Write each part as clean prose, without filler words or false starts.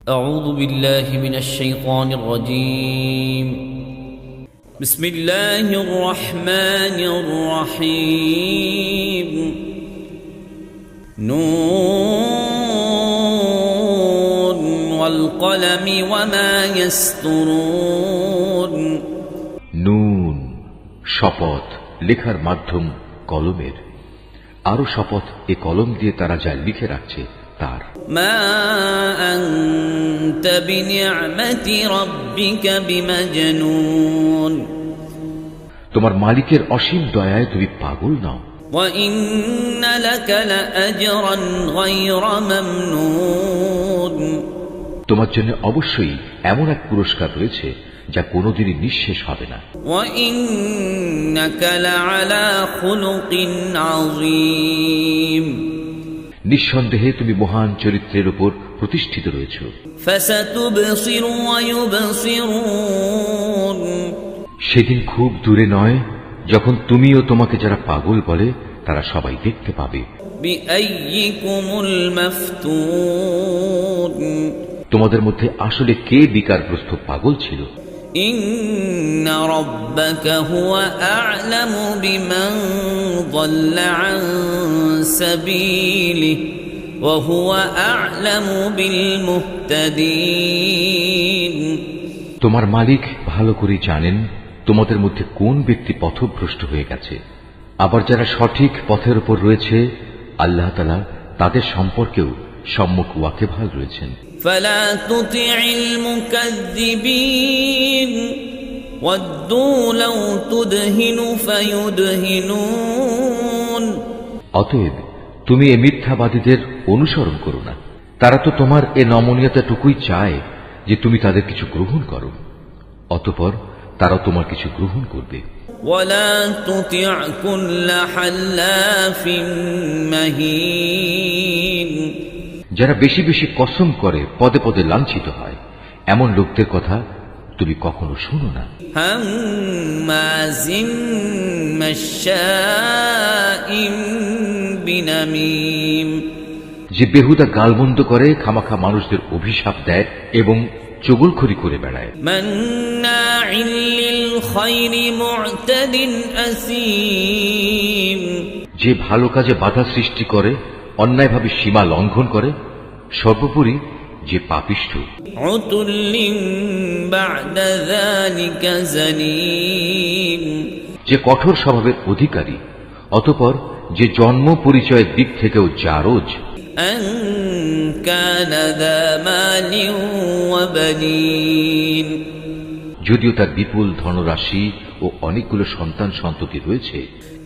أعوذ بالله من الشيطان الرجيم بسم الله الرحمن الرحيم نون والقلم وما يسطرون নুন শপথ লেখার মাধ্যম কলমের আরো শপথ এ কলম দিয়ে তারা যা লিখে রাখছে তার ما أنت بنعمة ربك بمجنون তোমার মালিকের অসীম দয়ায় তুমি পাগল নও وإن لك لأجرا غير ممنون তোমার জন্য অবশ্যই এমন এক পুরস্কার রয়েছে যা কোনোদিনই নিঃশেষ হবে না وإنك لعلى خلق عظيم নিঃসন্দেহে তুমি মহান চরিত্রের উপর প্রতিষ্ঠিত রয়েছ فستبصر ويبصرون সেদিন খুব দূরে নয় যখন তুমি ও তোমাকে যারা পাগল বলে তারা সবাই দেখতে পাবে بأيكم المفتون তোমাদের মধ্যে আসলে কে বিকারগ্রস্ত পাগল ছিল إن ربك هو أعلم بمن ضل عن سبيله وهو أعلم بالمهتدين তোমার মালিক ভালো করে জানেন তোমাদের মধ্যে কোন ব্যক্তি পথভ্রষ্ট হয়ে গেছে আবার যারা সঠিক পথের উপর রয়েছে আল্লাহ তাআলা তাদের সম্পর্কেও সম্মুখ ওয়াকিবহাল রয়েছেন فلا تطع المكذبين ودوا لو تدهن فيدهنون অতএব তুমি এ মিথ্যাবাদীদের অনুসরণ করো না তারা তো তোমার এ নমনীয়তাটুকুই চায় যে তুমি তাদের কিছু গ্রহণ করো অতঃপর তারা তোমার কিছু গ্রহণ করবে ولا تطع كل حلاف مهين যারা বেশি বেশি কসম করে পদে পদে লাঞ্ছিত হয় এমন লোকদের কথা তুমি কখনো শোনো না هماز مشاء بنميم যে বেহুদা গালমন্দ করে খামাখা মানুষদের অভিশাপ দেয় এবং চুগলখড়ি করে বেড়ায় مناع للخير معتد أثيم যে ভালো কাজে বাধা সৃষ্টি করে অন্যায়ভাবে সীমা লঙ্ঘন করে সর্বোপরি যে পাপিষ্ঠ عتل بعد ذلك زنيم যে কঠোর স্বভাবের অধিকারী অতঃপর যে জন্ম পরিচয়ের দিক থেকেও জারজ أن كان ذا مال وبنين যদিও তার বিপুল ধনরাশি ও অনেকগুলো সন্তান সন্ততি রয়েছে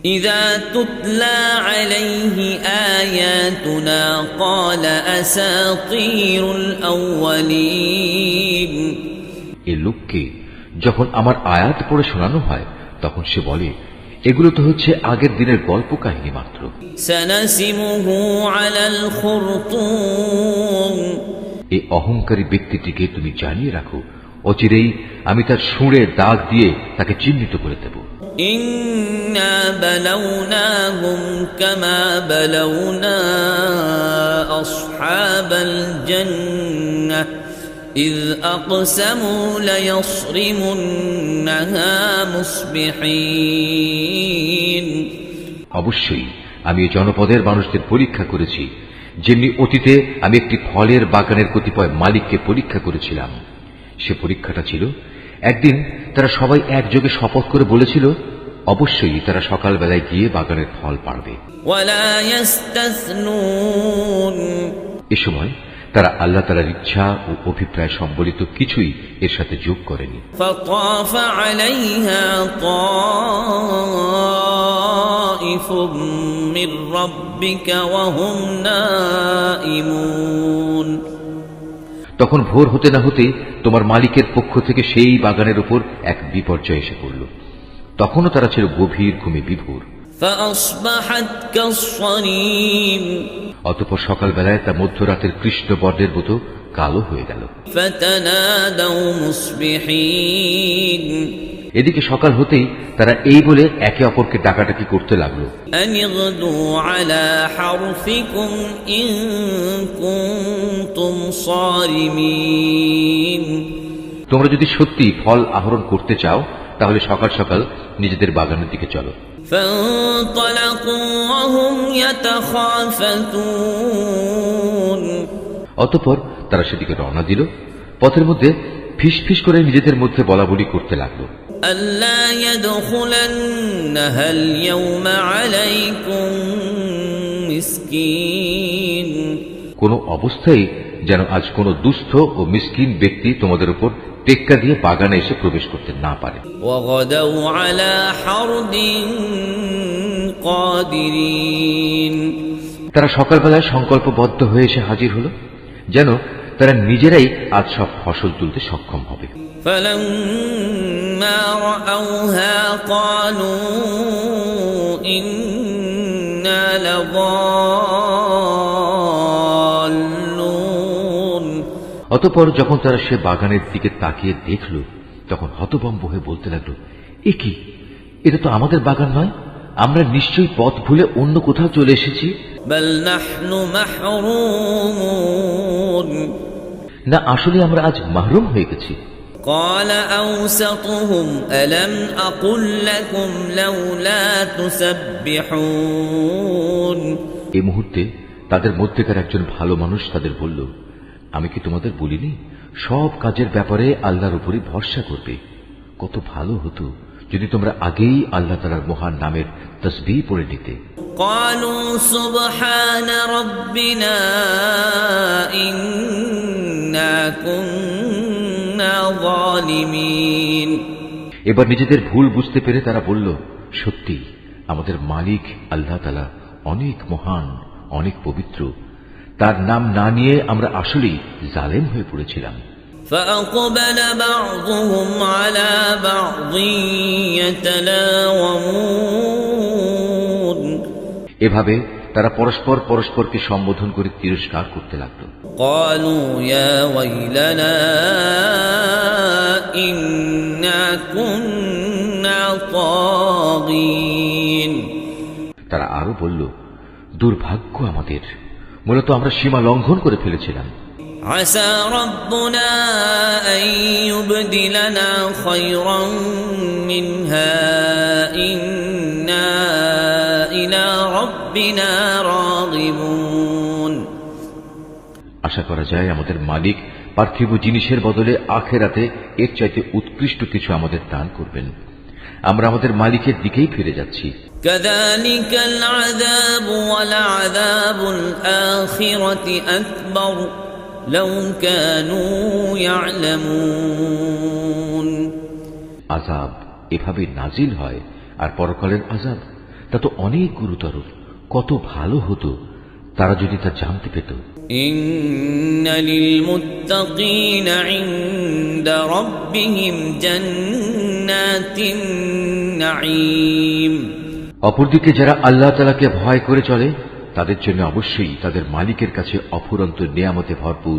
إذا تتلى عليه آياتنا قال أساطير الأولين এ লোককে যখন আমার আয়াত পড়ে শোনানো হয় তখন সে বলে এগুলো তো হচ্ছে আগের দিনের গল্প কাহিনী মাত্র سنسمه على الخرطوم এই অহংকারী ব্যক্তিটিকে তুমি জানিয়ে রাখো অচিরেই আমি তার শুঁড়ে দাগ দিয়ে তাকে চিহ্নিত করে দেব إنا بلوناهم كما بلونا أصحاب الجنة إذ أقسموا ليصرمنها مصبحين অবশ্যই আমি এই জনপদের মানুষদের পরীক্ষা করেছি যেমনি অতীতে আমি একটি ফলের বাগানের কতিপয় মালিককে পরীক্ষা করেছিলাম সে পরীক্ষাটা ছিল একদিন তারা সবাই একযোগে শপথ করে বলেছিল অবশ্যই তারা সকালবেলায় গিয়ে বাগানের ফল পাড়বে ولا يستثنون এ সময় তারা আল্লাহ তাআলার ইচ্ছা ও অভিপ্রায় সম্বলিত কিছুই এর সাথে যোগ করেনি فطاف عليها طائف من ربك وهم نائمون তখন ভোর হতে না হতে তোমার মালিকের পক্ষ থেকে সেই বাগানের উপর এক বিপর্যয় এসে পড়ল তখনও তারা ছিল গভীর ঘুমে বিভোর فأصبحت كالصريم অতঃপর সকালবেলায় তা মধ্যরাতের কৃষ্ণ বর্ণের মতো কালো হয়ে গেল فتنادوا مصبحين এদিকে সকাল হতেই তারা এই বলে একে অপরকে ডাকাডাকি করতে লাগলো, أن اغدوا على حرثكم إن كنتم صارمين। তোমরা যদি সত্যি ফল আহরণ করতে চাও তাহলে সকাল সকাল নিজেদের বাগানের দিকে চলো। فانطلقوا وهم يتخافتون। অতঃপর তারা সেদিকে রওনা দিল। পথের মধ্যে ফিস ফিস করে নিজেদের মধ্যে বলাবলি করতে লাগলো, ألا يدخلنها اليوم عليكم مسكين। কোন অবস্থায় যেন আজ কোন দুস্থ ও মিসকিন ব্যক্তি তোমাদের উপর টেক্কা দিয়ে বাগানে এসে প্রবেশ করতে না পারে। وغدوا على حرد قادرين। তারা সকালবেলায় সংকল্পবদ্ধ হয়ে এসে হাজির হলো, যেন তারা নিজেরাই আজ সব ফসল তুলতে সক্ষম হবে। فلما رأوها قالوا إنا لضالون। অতঃপর যখন তারা সে বাগানের দিকে তাকিয়ে দেখল, তখন হতভম্ব হয়ে বলতে লাগলো, এ কি, এটা তো আমাদের বাগান নয়, আমরা নিশ্চয়ই পথ ভুলে অন্য কোথাও চলে এসেছি। بل نحن محرومون। না, আসলে আমরা আজ মাহরুম হয়ে গেছি। قال أوسطهم ألم أقل لكم لولا تسبحون। এই মুহূর্তে তাদের মধ্যেকার একজন ভালো মানুষ তাদের বলল, আমি কি তোমাদের বলিনি সব কাজের ব্যাপারে আল্লাহর উপরই ভরসা করবে? কত ভালো হতো যদি তোমরা আগেই আল্লাহ তাআলার মহান নামের তাসবিহ পড়ে নিতে। قالوا سبحان ربنا إنا كنا ظالمين। এবার নিজেদের ভুল বুঝতে পেরে তারা বলল, সত্যি আমাদের মালিক আল্লাহ তাআলা অনেক মহান, অনেক পবিত্র, তার নাম না নিয়ে আমরা আসলেই জালেম হয়ে পড়েছিলাম। فأقبل بعضهم على بعض يتلاومون। এভাবে তারা পরস্পর পরস্পরকে সম্বোধন করে তিরস্কার করতে লাগল। قالوا يا ويلنا إنا كنا طاغين। তারা আরো বলল, দুর্ভাগ্য আমাদের, মূলত আমরা সীমা লঙ্ঘন করে ফেলেছিলাম। عسى ربنا أن يبدلنا خيرا منها إنا إلى ربنا راغبون। আশা করা যায় আমাদের মালিক পার্থিব জিনিসের বদলে আখিরাতে এর চাইতে উৎকৃষ্ট কিছু আমাদের দান করবেন। আমরা আমাদের মালিকের দিকেই ফিরে যাচ্ছি। كذلك العذاب ولعذاب الآخرة أكبر لو كانوا يعلمون। আযাব এভাবে নাজিল হয়, আর পরকালের আযাব তা তো অনেক গুরুতর। কত ভালো হতো তারা যদি তা জানতে পেত। إن للمتقين عند ربهم جنات النعيم। অপরদিকে যারা আল্লাহ তাআলাকে ভয় করে চলে তাদের জন্য অবশ্যই তাদের মালিকের কাছে অফুরন্ত নিয়ামতে ভরপুর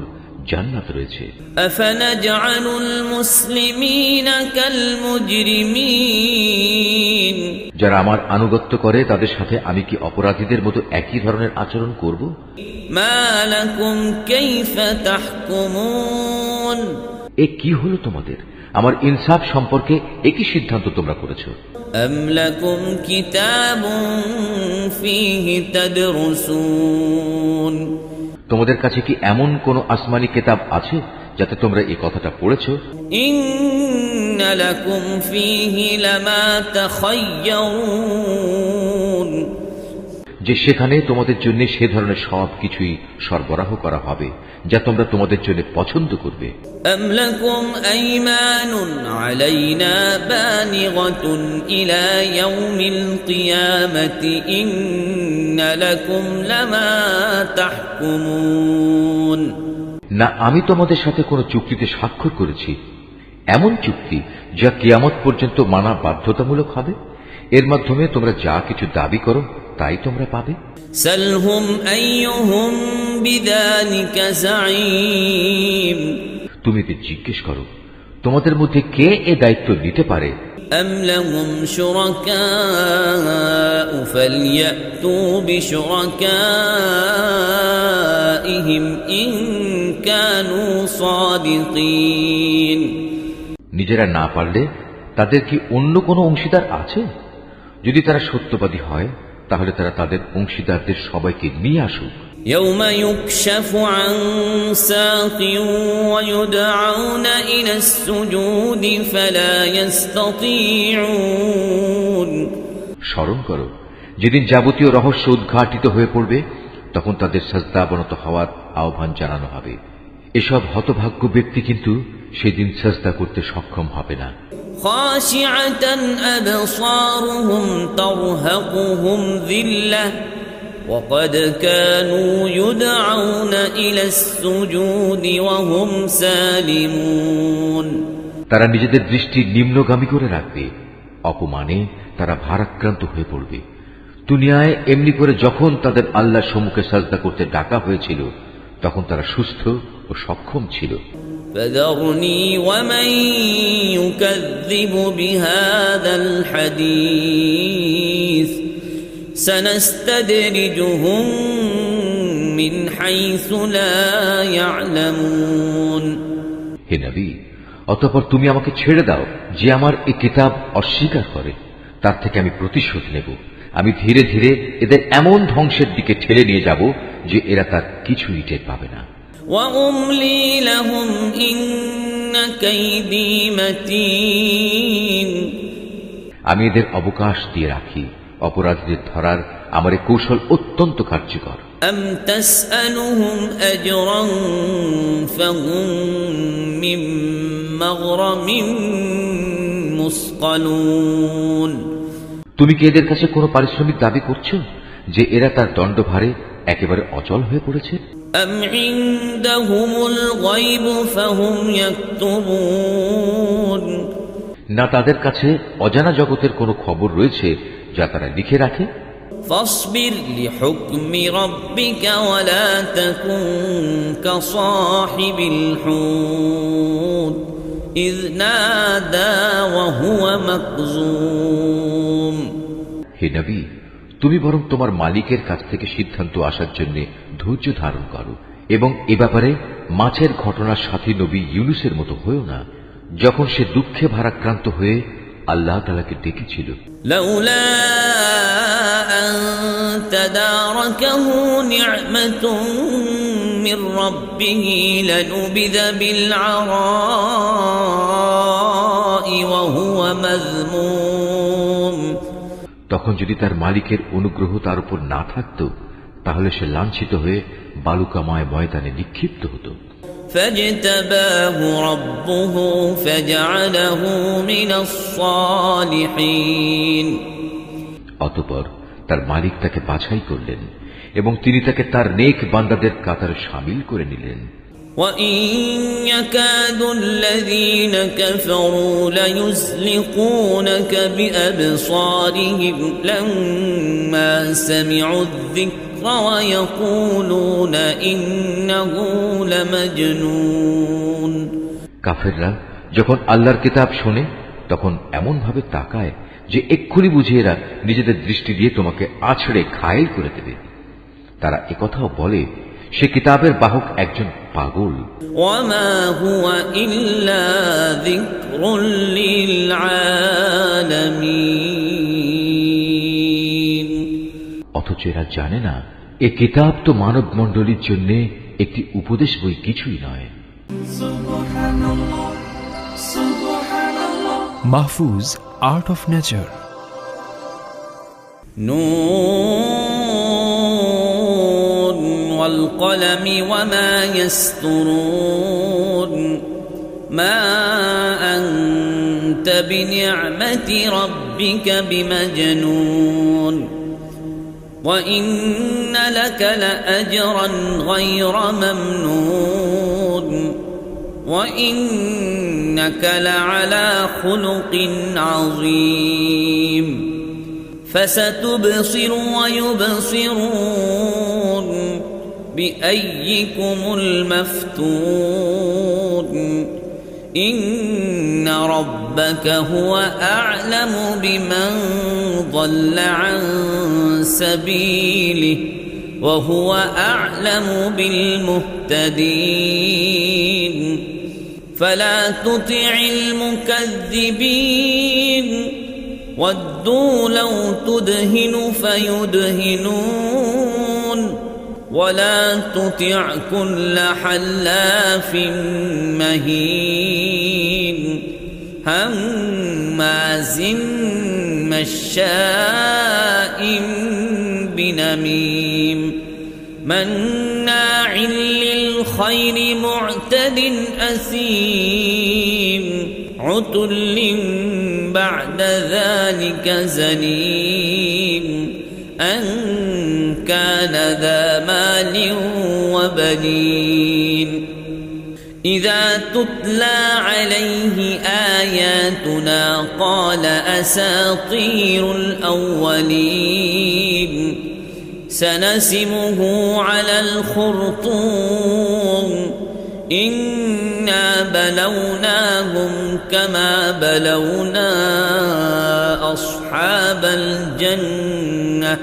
জান্নাত রয়েছে। أفنجعل المسلمين كالمجرمين। যারা আমার আনুগত্য করে তাদের সাথে আমি কি অপরাধীদের মতো একই ধরনের আচরণ করব? ما لكم كيف تحكمون। এ কি হলো তোমাদের? আমার ইনসাফ সম্পর্কে একই সিদ্ধান্ত তোমরা করেছো। أم لكم كتاب فيه تدرسون। তোমাদের কাছে কি এমন কোন আসমানি কিতাব আছে যাতে তোমরা এই কথাটা পড়েছো? إن لكم فيه لما تخيرون। যে সেখানে তোমাদের জন্য সে ধরনের সব কিছুই সরবরাহ করা হবে যা তোমরা তোমাদের জন্য পছন্দ করবে। أم لكم أيمان علينا بالغة إلى يوم القيامة إن لكم لما تحكمون। না আমি তোমাদের সাথে কোনো চুক্তিতে স্বাক্ষর করেছি, এমন চুক্তি যা কিয়ামত পর্যন্ত মানা বাধ্যতামূলক হবে। এর মাধ্যমে তোমরা যা কিছু দাবি করো তাই তোমরা পাবে। سلهم أيهم بذلك زعيم। তুমি তো জিজ্ঞেস করো তোমাদের মধ্যে কে এ দায়িত্ব নিতে পারে। أم لهم شركاء فليأتوا بشركائهم إن كانوا صادقين নিজেরা না পারলে তাদের কি অন্য কোনো অংশীদার আছে? যদি তারা সত্যবাদী হয় তাহলে তারা তাদের অংশীদারদের সবাইকে নিয়ে আসুক। يوم يكشف عن ساق ويدعون إلى السجود فلا يستطيعون স্মরণ করো, যেদিন যাবতীয় রহস্য উদ্ঘাটিত হয়ে পড়বে, তখন তাদের সাজদা অবনত হওয়ার আহ্বান জানানো হবে। এসব হতভাগ্য ব্যক্তি কিন্তু সেদিন সাজদা করতে সক্ষম হবে না। خاشعة أبصارهم ترهقهم ذلة وقد كانوا يدعون إلى السجود وهم سالمون তারা নিজেদের দৃষ্টি নিম্নগামী করে রাখবে, অপমানে তারা ভারাক্রান্ত হয়ে পড়বে। দুনিয়ায় এমনি করে যখন তাদের আল্লাহর সম্মুখে সাজদা করতে ডাকা হয়েছিল, তখন তারা সুস্থ ও সক্ষম ছিল। فذرني ومن يكذب بهذا الحديث سنستدرجهم من حيث لا يعلمون হে নবী, অতঃপর তুমি আমাকে ছেড়ে দাও, যে আমার এই কিতাব অস্বীকার করে তার থেকে আমি প্রতিশোধ নেব। আমি ধীরে ধীরে এদের এমন ধ্বংসের দিকে ঠেলে নিয়ে যাব যে এরা তার কিছুই টের পাবে না। وأملي لهم إن كيدي متين আমি এদের অবকাশ দিয়ে রাখি, অপরাধীদের ধরার আমার এই কৌশল অত্যন্ত কার্যকর। أم تسألهم أجرا فهم من مغرم مثقلون তুমি কি এদের কাছে কোনো পারিশ্রমিক দাবি করছো যে এরা তার দণ্ডভারে একেবারে অচল হয়ে পড়েছে? أم عندهم الغيب فهم يكتبون না তাদের কাছে অজানা জগতের কোনো খবর রয়েছে যা তারা লিখে রাখে? فاصبر لحكم ربك ولا تكن كصاحب الحوت إذ نادى وهو مكظوم হে নবী, তুমি বরং তোমার মালিকের কাছ থেকে সিদ্ধান্ত আসার জন্য ধৈর্য ধারণ করো এবং এ ব্যাপারে মাছের ঘটনার সাথী নবী ইউনুসের মতো হয়েও না, যখন সে দুঃখে ভারাক্রান্ত হয়ে আল্লাহ তাআলাকে ডেকেছিল। লাউলা আন তাদারাকাহু নি'মাতুন মির রাব্বিহি লানুবিযা বিল আরাই ওয়া হুয়া মাযমুম তখন যদি তার মালিকের অনুগ্রহ তার উপর না থাকত, তাহলে সে লাঞ্ছিত হয়ে বালুকাময় ময়দানে নিক্ষিপ্ত হতো। فاجتباه ربه فجعله من الصالحين অতঃপর তার মালিক তাকে বাছাই করলেন এবং তিনি তাকে তার নেক বান্দাদের কাতারে শামিল করে নিলেন। وإن يكاد الذين كفروا ليزلقونك بأبصارهم لما سمعوا الذكر ويقولون إنه لمجنون কাফেররা যখন আল্লাহর কিতাব শোনে তখন এমন ভাবে তাকায় যে এক্ষুনি বুঝে এরা নিজেদের দৃষ্টি দিয়ে তোমাকে আছড়ে ঘায়েল করে দেবে। তারা একথাও বলে সে কিতাবের বাহক একজন পাগল। ওয়ামা হুয়া ইল্লা যিকরুল লিল আলামিন অথচ এরা জানে না এ কিতাব তো মানব মণ্ডলীর জন্য একটি উপদেশ বই কিছুই নয়। Mahfuz art of nature. নূন ওয়াল কলমি ওয়ামা ইয়াসতুরুন মা আনতা বিনি'মাতি রাব্বিকা বিমাজনুন وإن لك لأجرا غير ممنون وإنك لعلى خلق عظيم فستبصر ويبصرون بأيكم المفتون إن ربك هو أعلم بمن ضل عن سبيله وهو أعلم بالمهتدين فلا تطع المكذبين ودوا لو تدهن فيدهنون ولا تطع كل حلاف مهين هماز مشاء بنميم مناع للخير معتد أثيم عتل بعد ذلك زنيم أن كان ذا مال وبنين إذا تتلى عليه آياتنا قال أساطير الأولين سنسمه على الخرطوم إنا بلوناهم كما بلونا أصحاب الجنة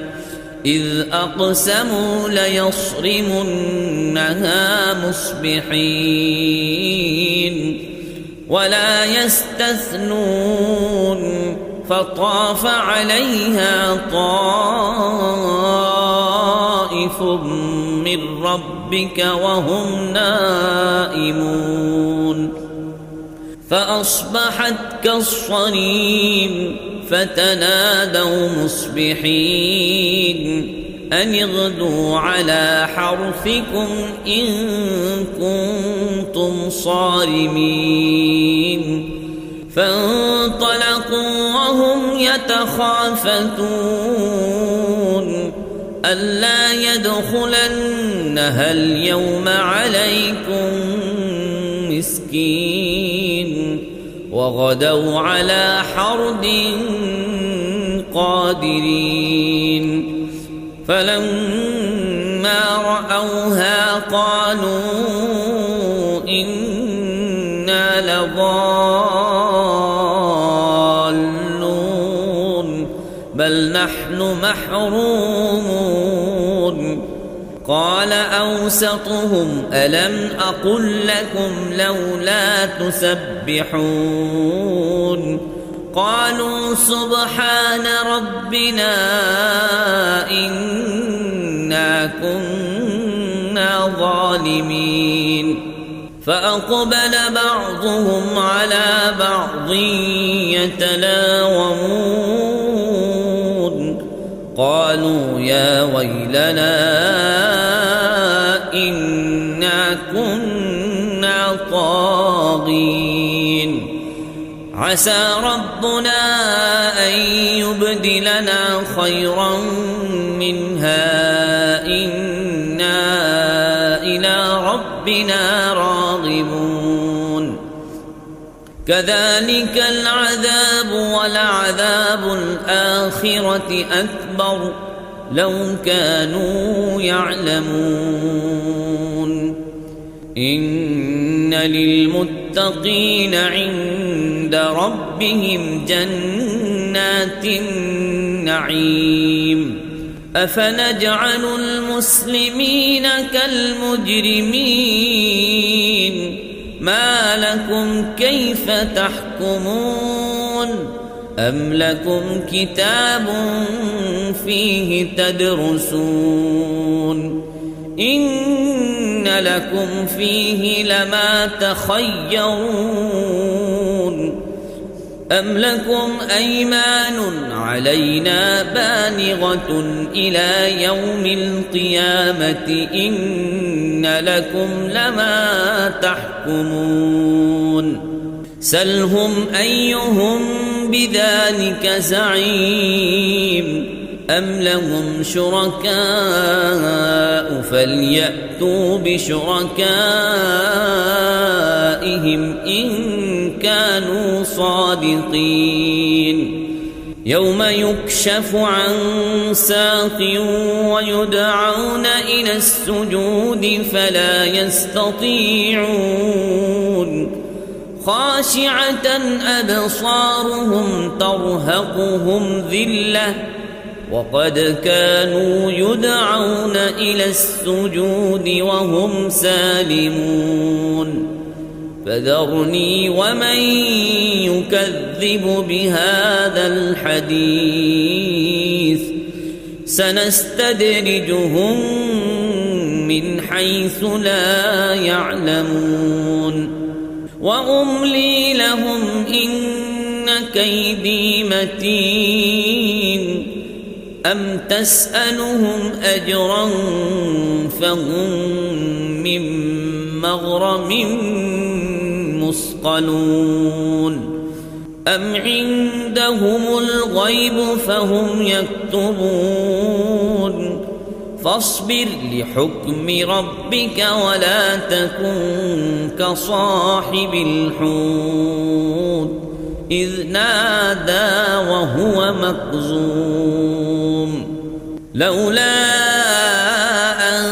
إذ أقسموا ليصرمنها مصبحين ولا يستثنون فطاف عليها طائف من ربك وهم نائمون فأصبحت كالصريم فتنادوا مصبحين أن اغدوا على حرثكم إن كنتم صارمين فانطلقوا وهم يتخافتون ألا يدخلنها اليوم عليكم مسكين وغدوا على حرد قادرين فلما رأوها قالوا إنا لضالون بل نحن محرومون قال أوسطهم ألم أقل لكم لولا تسبحون قالوا سبحان ربنا إنا كنا ظالمين فأقبل بعضهم على بعض يتلاومون قالوا يا ويلنا إنا كنا طاغين عسى ربنا أن يبدلنا خيرا منها إنا إلى ربنا راغبون كذلك العذاب ولعذاب الآخرة أكبر لو كانوا يعلمون إن للمتقين عند ربهم جنات النعيم أفنجعل المسلمين كالمجرمين ما لكم كيف تحكمون أم لكم كتاب فيه تدرسون إن لكم فيه لما تخيرون أم لكم أيمان علينا بالغة إلى يوم القيامة إن لكم لما تحكمون سلهم أيهم بذلك زعيم أم لهم شركاء فليأتوا بشركائهم إن كانوا صادقين يوم يكشف عن ساق ويدعون إلى السجود فلا يستطيعون خاشعة أبصارهم ترهقهم ذلة وقد كانوا يدعون إلى السجود وهم سالمون فذرني ومن يكذب بهذا الحديث سنستدرجهم من حيث لا يعلمون وأملي لهم إن كيدي متين أم تسألهم أجرا فهم من مغرم مثقلون أم عندهم الغيب فهم يكتبون فاصبر لحكم ربك ولا تكن كصاحب الحوت إذ نادى وهو مكظوم لولا أن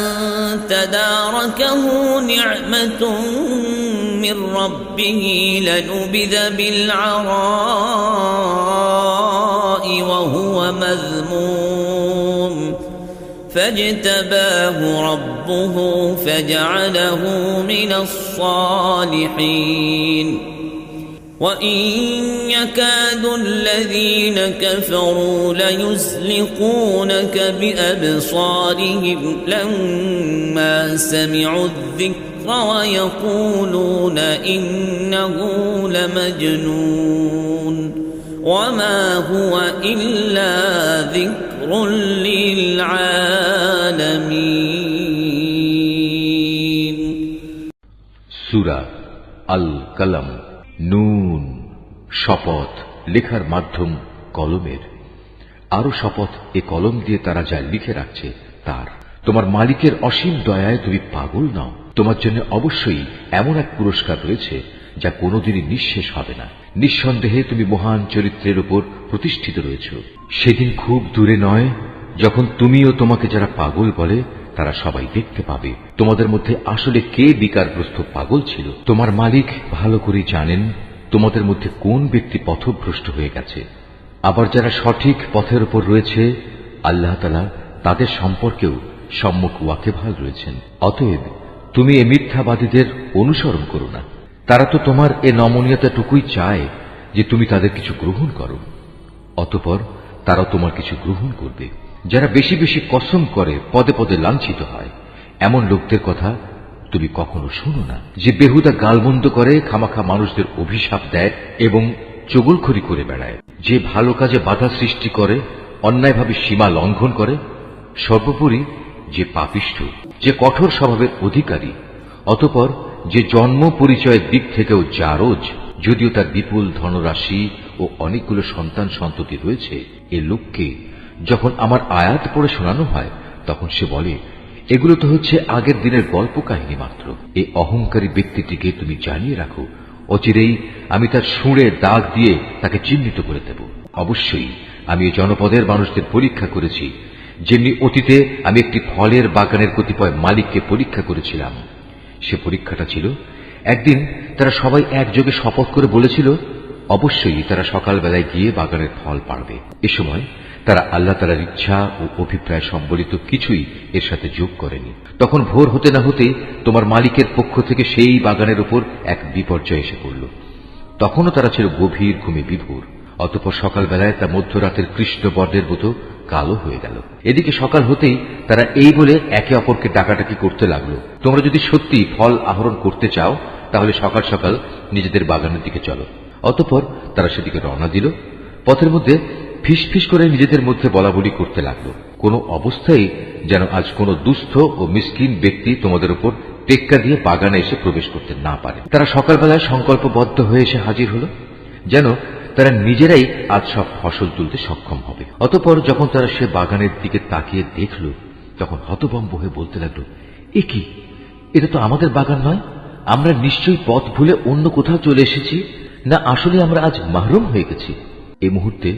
تداركه نعمة من ربه لنبذ بالعراء وهو مذموم فاجتباه ربه فجعله من الصالحين وإن يكاد الذين كفروا ليزلقونك بأبصارهم لما سمعوا الذكر ويقولون إنه لمجنون وما هو إلا ذكر للعالمين সূরা আল কলম। নুন, শপথ, লেখার মাধ্যম কলমের। আরো শপথ, এ কলম দিয়ে তারা যা লিখে রাখছে তার। তোমার মালিকের অসীম দয়ায় তুমি পাগল নও। তোমার জন্য অবশ্যই এমন এক পুরস্কার রয়েছে যা কোনোদিনই নিঃশেষ হবে না। নিঃসন্দেহে তুমি মহান চরিত্রের উপর প্রতিষ্ঠিত রয়েছ। সেদিন খুব দূরে নয় যখন তুমিও তোমাকে যারা পাগল বলে তারা সবাই দেখতে পাবে তোমাদের মধ্যে আসলে কে বিকারগ্রস্ত পাগল ছিল। তোমার মালিক ভালো করে জানেন তোমাদের মধ্যে কোন ব্যক্তি পথভ্রষ্ট হয়ে গেছে। আবার যারা সঠিক পথের উপর রয়েছে আল্লাহ তাআলা তাদের সম্পর্কেও সম্মুখ ওয়াকিবহাল রয়েছেন। অতএব তুমি এ মিথ্যাবাদীদের অনুসরণ করো না। তারা তো তোমার এ নমনীয়তাটুকুই চায় যে তুমি তাদের কিছু গ্রহণ করো, অতঃপর তারা তোমার কিছু গ্রহণ করবে। যারা বেশি বেশি কসম করে পদে পদে লাঞ্ছিত হয়, এমন লোকদের কথা তুমি কখনো শোনো না। যে বেহুদা গালমন্দ করে, খামাখা মানুষদের অভিশাপ দেয় এবং চগলখড়ি করে বেড়ায়, যে ভালো কাজে বাধা সৃষ্টি করে, অন্যায়ভাবে সীমা লঙ্ঘন করে, সর্বোপরি যে পাপিষ্ঠ, যে কঠোর স্বভাবের অধিকারী, অতঃপর যে জন্ম পরিচয়ের দিক থেকেও জারজ, যদিও তার বিপুল ধনরাশি ও অনেকগুলো সন্তান সন্ততি রয়েছে, এ লোককে যখন আমার আয়াত পড়ে শোনানো হয় তখন সে বলে এগুলো তো হচ্ছে আগের দিনের গল্প কাহিনী মাত্র। এই অহংকারী ব্যক্তিটিকে তুমি জানিয়ে রাখো, অচিরেই আমি তার সুঁড়ে দাগ দিয়ে তাকে চিহ্নিত করে দেব। অবশ্যই আমি এই জনপদের মানুষদের পরীক্ষা করেছি, যেমনি অতীতে আমি একটি ফলের বাগানের কতিপয় মালিককে পরীক্ষা করেছিলাম। সে পরীক্ষাটা ছিল, একদিন তারা সবাই একযোগে শপথ করে বলেছিল অবশ্যই তারা সকালবেলায় গিয়ে বাগানের ফল পাড়বে। এ সময় তারা আল্লাহ তাআলার ইচ্ছা ও অভিপ্রায় সম্বলিত কিছুই এর সাথে যোগ করেনি। তখন ভোর হতে না হতেই তোমার মালিকের পক্ষ থেকে সেই বাগানের উপর এক বিপর্যয় এসে পড়ল। তখনও তারা ছিল গভীর ঘুমে বিভোর। অতঃপর সকালবেলায় তা মধ্যরাতের কৃষ্ণ বর্ণের মতো কালো হয়ে গেল। এদিকে সকাল হতেই তারা এই বলে একে অপরকে ডাকাডাকি করতে লাগলো, তোমরা যদি সত্যি ফল আহরণ করতে চাও তাহলে সকাল সকাল নিজেদের বাগানের দিকে চলো। অতঃপর তারা সেদিকে রওনা দিল। পথের মধ্যে ফিসফিস করে নিজেদের মধ্যে বলাবলি করতে লাগলো, কোনো অবস্থায় যেন আজ কোনো দুস্থ ও মিসকিন ব্যক্তি তোমাদের উপর টেক্কা দিয়ে বাগানে এসে প্রবেশ করতে না পারে। তারা সকালবেলায় সংকল্পবদ্ধ হয়ে এসে হাজির হলো, যেন তারা নিজেরাই আজ সব ফসল তুলতে সক্ষম হবে। অতঃপর যখন তারা সে বাগানের দিকে তাকিয়ে দেখল, তখন হতভম্ব হয়ে বলতে লাগলো, এ কি, এটা তো আমাদের বাগান নয়। আমরা নিশ্চয়ই পথ ভুলে অন্য কোথাও চলে এসেছি, না আসলে আমরা আজ মাহরুম হয়ে গেছি। এই মুহূর্তে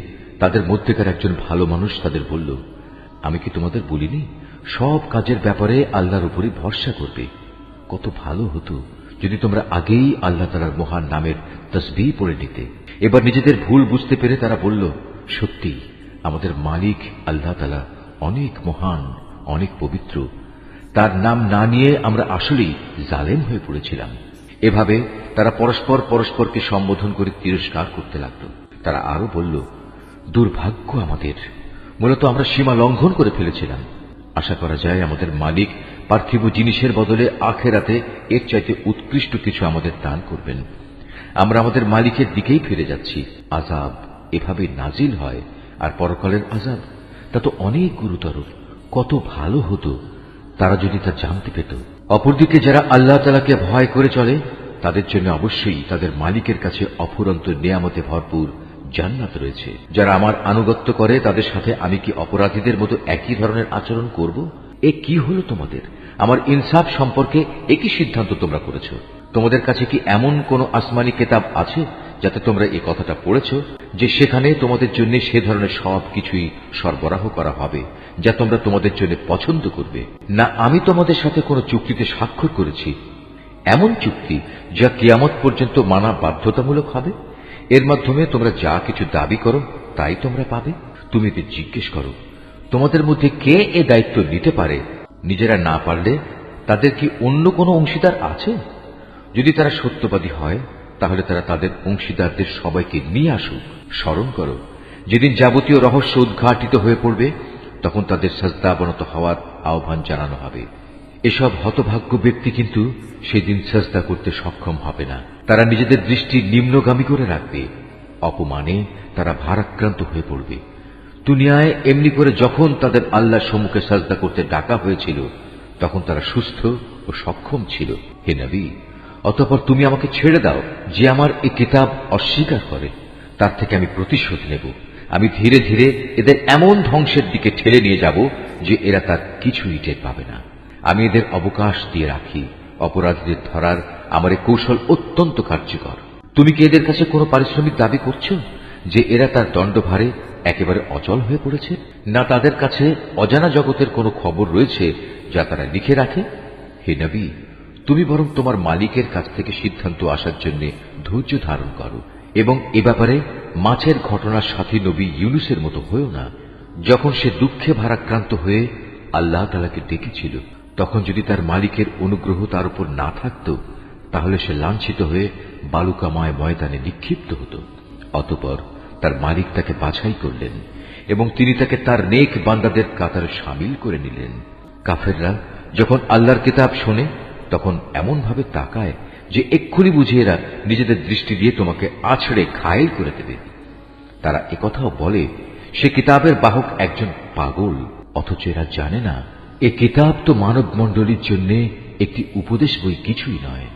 তাদের মধ্যেকার একজন ভালো মানুষ তাদের বলল, আমি কি তোমাদের বলিনি সব কাজের ব্যাপারে আল্লাহর উপরই ভরসা করবে? কত ভালো হতো যদি তোমরা আগেই আল্লাহ তাআলার মহান নামের তাসবিহ পড়ে নিতে। এবার নিজেদের ভুল বুঝতে পেরে তারা বলল, সত্যি আমাদের মালিক আল্লাহ তাআলা অনেক মহান, অনেক পবিত্র। তার নাম না নিয়ে আমরা আসলেই জালেম হয়ে পড়েছিলাম। এভাবে তারা পরস্পর পরস্পরকে সম্বোধন করে তিরস্কার করতে লাগল। তারা আরো বলল, দুর্ভাগ্য আমাদের, মূলত আমরা সীমা লঙ্ঘন করে ফেলেছিলাম। আশা করা যায় আমাদের মালিক পার্থিব জিনিসের বদলে আখিরাতে এর চাইতে উৎকৃষ্ট কিছু আমাদের দান করবেন। আমরা আমাদের মালিকের দিকেই ফিরে যাচ্ছি। আযাব এভাবে নাজিল হয়, আর পরকালের আযাব তা তো অনেক গুরুতর। কত ভালো হতো তারা যদি তা জানতে পেত। অপরদিকে যারা আল্লাহ তাআলাকে ভয় করে চলে তাদের জন্য অবশ্যই তাদের মালিকের কাছে অফুরন্ত নেয়ামতে ভরপুর জান্নাত রয়েছে। যারা আমার আনুগত্য করে তাদের সাথে আমি কি অপরাধীদের মতো একই ধরনের আচরণ করব? এ কি হলো তোমাদের? আমার ইনসাফ সম্পর্কে একই সিদ্ধান্ত তোমরা করেছ? তোমাদের কাছে কি এমন কোন আসমানি কিতাব আছে যাতে তোমরা এই কথাটা পড়েছ যে সেখানে তোমাদের জন্য সে ধরনের সব কিছুই সরবরাহ করা হবে যা তোমরা তোমাদের জন্য পছন্দ করবে? না আমি তোমাদের সাথে কোনো চুক্তিতে স্বাক্ষর করেছি, এমন চুক্তি যা কিয়ামত পর্যন্ত মানা বাধ্যতামূলক হবে? এর মাধ্যমে তোমরা যা কিছু দাবি করো তাই তোমরা পাবে। তুমি এদের জিজ্ঞেস করো, তোমাদের মধ্যে কে এ দায়িত্ব নিতে পারে? নিজেরা না পারলে তাদের কি অন্য কোনো অংশীদার আছে? যদি তারা সত্যবাদী হয় তাহলে তারা তাদের অংশীদারদের সবাইকে নিয়ে আসুক। স্মরণ করো, যেদিন যাবতীয় রহস্য উদ্ঘাটিত হয়ে পড়বে তখন তাদের সাজদাবনত হওয়ার আহ্বান জানানো হবে। এসব হতভাগ্য ব্যক্তি কিন্তু সেদিন সাজদা করতে সক্ষম হবে না। তারা নিজেদের দৃষ্টি নিম্নগামী করে রাখবে। অপমানে তারা ভারাক্রান্ত হয়ে পড়বে। দুনিয়ায় এমনি করে যখন তাদের আল্লাহর সম্মুখে সাজদা করতে ডাকা হয়েছিল তখন তারা সুস্থ ও সক্ষম ছিল। হে নবী, অতঃপর তুমি আমাকে ছেড়ে দাও। যে আমার এই কিতাব অস্বীকার করে তার থেকে আমি প্রতিশোধ নেব। আমি ধীরে ধীরে এদের এমন ধ্বংসের দিকে ঠেলে নিয়ে যাব যে এরা তার কিছুই টের পাবে না। আমি এদের অবকাশ দিয়ে রাখি। অপরাধীদের ধরার আমার এই কৌশল অত্যন্ত কার্যকর। তুমি কি এদের কাছে কোনো পারিশ্রমিক দাবি করছো যে এরা তার দণ্ডভারে একেবারে অচল হয়ে পড়েছে? না তাদের কাছে অজানা জগতের কোনো খবর রয়েছে যা তারা লিখে রাখে? হে নবী, তুমি বরং তোমার মালিকের কাছ থেকে সিদ্ধান্ত আসার জন্য ধৈর্য ধারণ করো এবং এ ব্যাপারে মাছের ঘটনার সাথী নবী ইউনুসের মতো হয়েও না। যখন সে দুঃখে ভারাক্রান্ত হয়ে আল্লাহ তাআলাকে ডেকেছিল তখন যদি তার মালিকের অনুগ্রহ তার উপর না থাকত তাহলে সে লাঞ্ছিত হয়ে বালুকাময় ময়দানে নিক্ষিপ্ত হতো। অতঃপর তার মালিক তাকে বাছাই করলেন এবং তিনি তাকে তার নেক বান্দাদের কাতারে শামিল করে নিলেন। কাফেররা যখন আল্লাহর কিতাব শোনে তখন এমন ভাবে তাকায় যে এক্ষুনি বুঝে এরা নিজেদের দৃষ্টি দিয়ে তোমাকে আছড়ে ঘায়েল করে দেবে। তারা একথাও বলে সে কিতাবের বাহক একজন পাগল, অথচ এরা জানে না এ কিতাব তো মানব মণ্ডলীর জন্য একটি উপদেশ বই কিছুই নয়।